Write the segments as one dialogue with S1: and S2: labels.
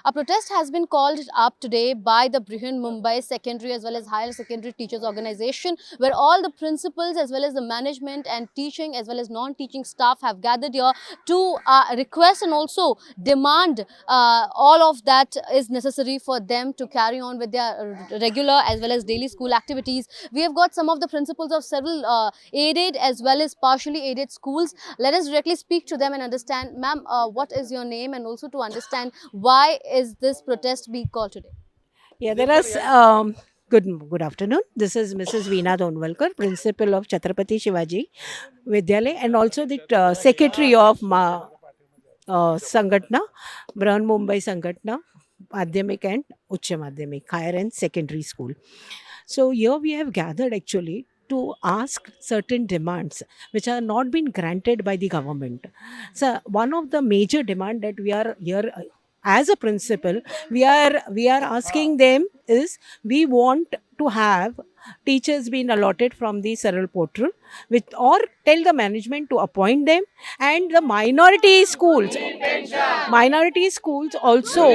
S1: A protest has been called up today by the Brihan Mumbai Secondary as well as Higher Secondary Teachers Organization, where all the principals as well as the management and teaching as well as non-teaching staff have gathered here to request and also demand all of that is necessary for them to carry on with their regular as well as daily school activities. We have got some of the principals of several aided as well as partially aided schools. Let us directly speak to them and understand. Ma'am, what is your name, and also to understand why is this protest being called today?
S2: Yeah, there are. Good afternoon. This is Mrs. Veena Donwalkar, principal of Chhatrapati Shivaji Vidyalaya, and also the secretary of Sangatna, Brihan Mumbai Sangatna, Madhyamik and Uच्च Madhyamik, higher and secondary school. So here we have gathered actually to ask certain demands which are not been granted by the government. So one of the major demand that we are here as a principal, we are asking them is we want to have teachers being allotted from the Saral portal, with or tell the management to appoint them, and the minority schools also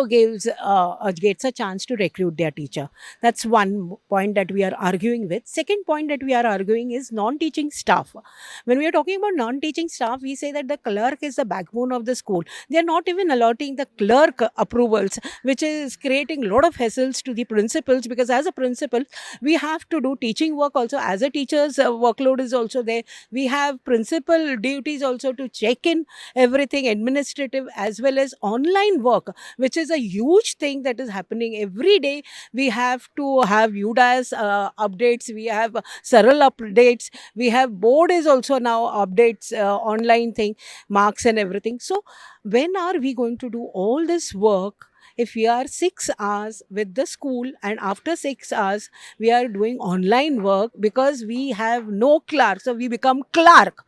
S2: gets a chance to recruit their teacher. That's one point that we are arguing with. Second point that we are arguing is non-teaching staff. When we are talking about non-teaching staff, we say that the clerk is the backbone of the school. They are not even allotting the clerk approvals, which is creating a lot of hassles to the principals, because as a principal we have to do teaching work also. As a teacher's workload is also there. We have principal duties also to check in everything administrative as well as online work, which is a huge thing that is happening every day. We have to have UDAS updates, we have Saral updates, we have board is also now updates, online thing, marks and everything. So when are we going to do all this work if we are 6 hours with the school, and after 6 hours we are doing online work because we have no clerk, so we become clerk?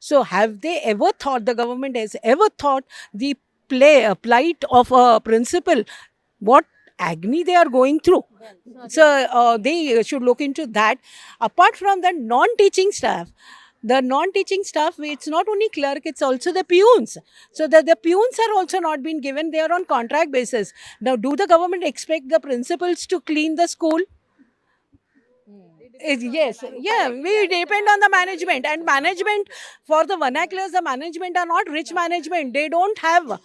S2: So have they ever thought, the government has ever thought the plight of a principal, what agony they are going through? So they should look into that. Apart from the non-teaching staff, it's not only clerk, it's also the peons. So the peons are also not being given, they are on contract basis. Now do the government expect the principals to clean the school? Yes, yeah, we depend on the management, and management, for the vernaculars, the management are not rich management, they don't have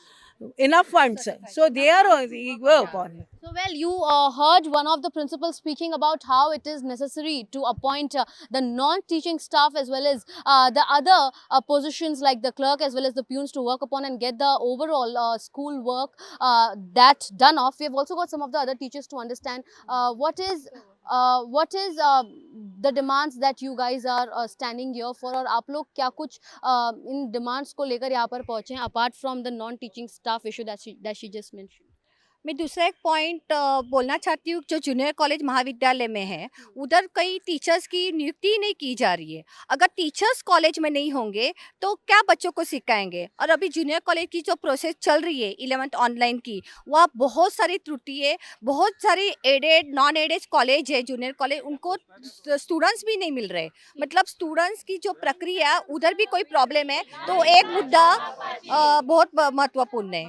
S2: enough funds, so they are work on.
S1: So, well, you heard one of the principals speaking about how it is necessary to appoint the non-teaching staff as well as the other positions like the clerk as well as the peons to work upon and get the overall school work that done off. We have also got some of the other teachers to understand what is the demands that you guys are standing here for, और आप लोग क्या कुछ इन demands को लेकर यहाँ पर पहुँचे हैं apart from the non-teaching staff issue that she just mentioned.
S3: मैं दूसरा एक पॉइंट बोलना चाहती हूँ, जो जूनियर कॉलेज महाविद्यालय में है उधर कई टीचर्स की नियुक्ति नहीं की जा रही है। अगर टीचर्स कॉलेज में नहीं होंगे तो क्या बच्चों को सिखाएंगे? और अभी जूनियर कॉलेज की जो प्रोसेस चल रही है 11th ऑनलाइन की, वह बहुत सारी त्रुटि है। बहुत सारी एडेड नॉन एडेड कॉलेज है, जूनियर कॉलेज, उनको स्टूडेंट्स भी नहीं मिल रहे। मतलब स्टूडेंट्स की जो प्रक्रिया उधर भी कोई प्रॉब्लम है, तो एक मुद्दा बहुत महत्वपूर्ण है।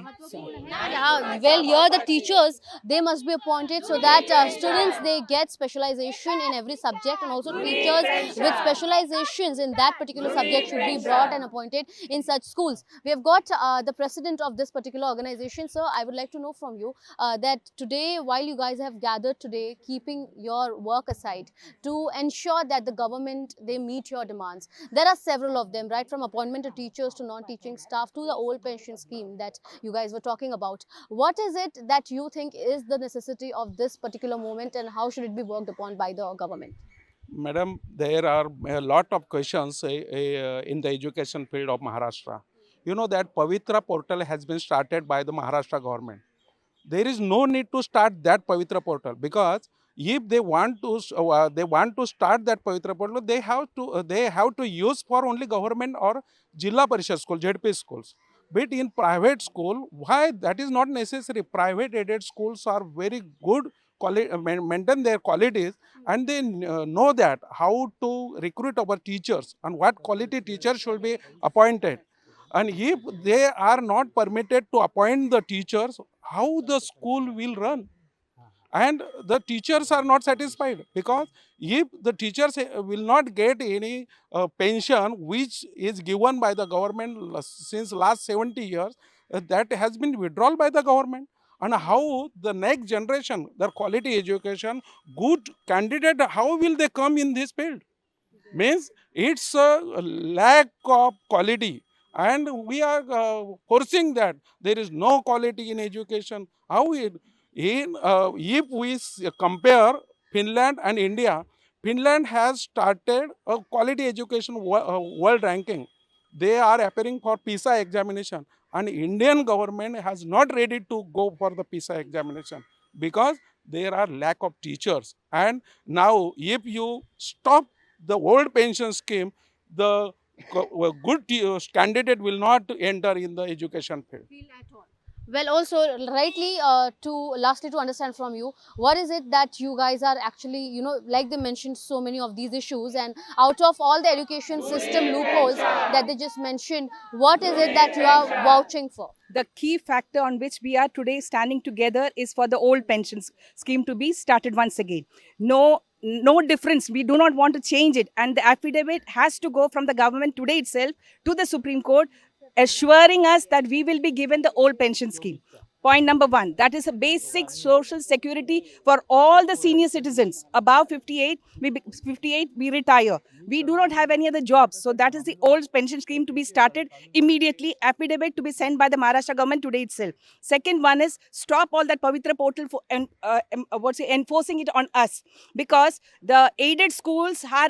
S1: Yeah, well, here the teachers, they must be appointed so that students, they get specialization in every subject, and also teachers with specializations in that particular subject should be brought and appointed in such schools. We have got the president of this particular organization. Sir, I would like to know from you that today, while you guys have gathered today, keeping your work aside to ensure that the government, they meet your demands. There are several of them, right from appointment of teachers to non-teaching staff to the old pension scheme that you guys were talking about. What is it that you think is the necessity of this particular moment, and how should it be worked upon by the government?
S4: Madam, there are a lot of questions in the education field of Maharashtra. You know that Pavitra portal has been started by the Maharashtra government. There is no need to start that Pavitra portal, because if they want to start that Pavitra portal, they have to use for only government or Jilla Parishad school, ZP schools. But in private school, why that is not necessary? Private aided schools are very good, maintain their qualities, and they know that how to recruit our teachers and what quality teachers should be appointed. And if they are not permitted to appoint the teachers, how the school will run? And the teachers are not satisfied, because if the teachers will not get any pension which is given by the government since last 70 years, that has been withdrawn by the government. And how the next generation, the quality education, good candidate, how will they come in this field? Means it's a lack of quality, and we are forcing that there is no quality in education. How it, if we compare Finland and India, Finland has started a quality education world ranking. They are appearing for PISA examination, and Indian government has not ready to go for the PISA examination, because there are lack of teachers. And now if you stop the old pension scheme, the good candidate will not enter in the education field.
S1: Well, also rightly lastly to understand from you, what is it that you guys are actually, like they mentioned so many of these issues, and out of all the education system loopholes that they just mentioned, what is it that you are vouching for?
S5: The key factor on which we are today standing together is for the old pensions scheme to be started once again. No difference. We do not want to change it. And the affidavit has to go from the government today itself to the Supreme Court, assuring us that we will be given the old pension scheme. Point number one, that is a basic social security for all the senior citizens. Above 58, we retire. We do not have any other jobs. So that is the old pension scheme to be started immediately. Affidavit to be sent by the Maharashtra government today itself. Second one is stop all that Pavitra portal for enforcing it on us, because the aided schools are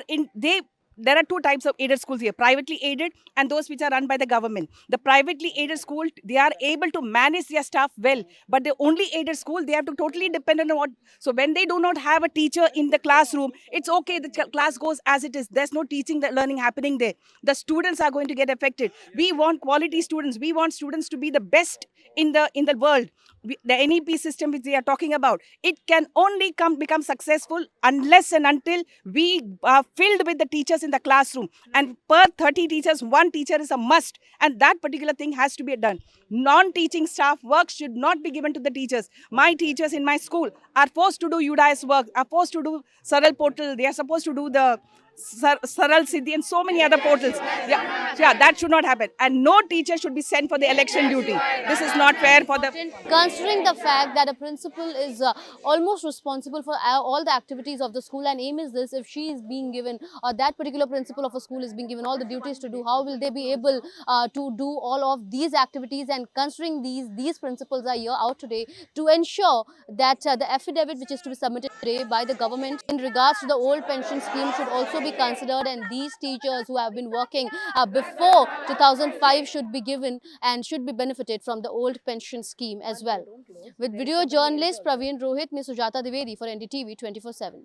S5: there are two types of aided schools here, privately aided and those which are run by the government. The privately aided school, they are able to manage their staff well, but the only aided school, they have to totally depend on what. So when they do not have a teacher in the classroom, it's okay, the class goes as it is. There's no teaching, the learning happening there. The students are going to get affected. We want quality students. We want students to be the best in the world. The NEP system which they are talking about, it can only become successful unless and until we are filled with the teachers in the classroom. And per 30 teachers, one teacher is a must. And that particular thing has to be done. Non-teaching staff work should not be given to the teachers. My teachers in my school are forced to do UDIS work, are forced to do Saral portal. They are supposed to do the Saral Siddhi and so many other portals. Yeah, that should not happen. And no teacher should be sent for the election duty. This is not fair for the...
S1: Considering the fact that a principal is almost responsible for all the activities of the school, and aim is this, if she is being given, or that particular principal of a school is being given all the duties to do, how will they be able to do all of these activities? And considering these principals are here out today to ensure that the affidavit which is to be submitted today by the government in regards to the old pension scheme should also be considered, and these teachers who have been working before 2005 should be given and should be benefited from the old pension scheme as well. With video journalist Praveen Rohit, Ms. Sujata Dwivedi for NDTV 24/7.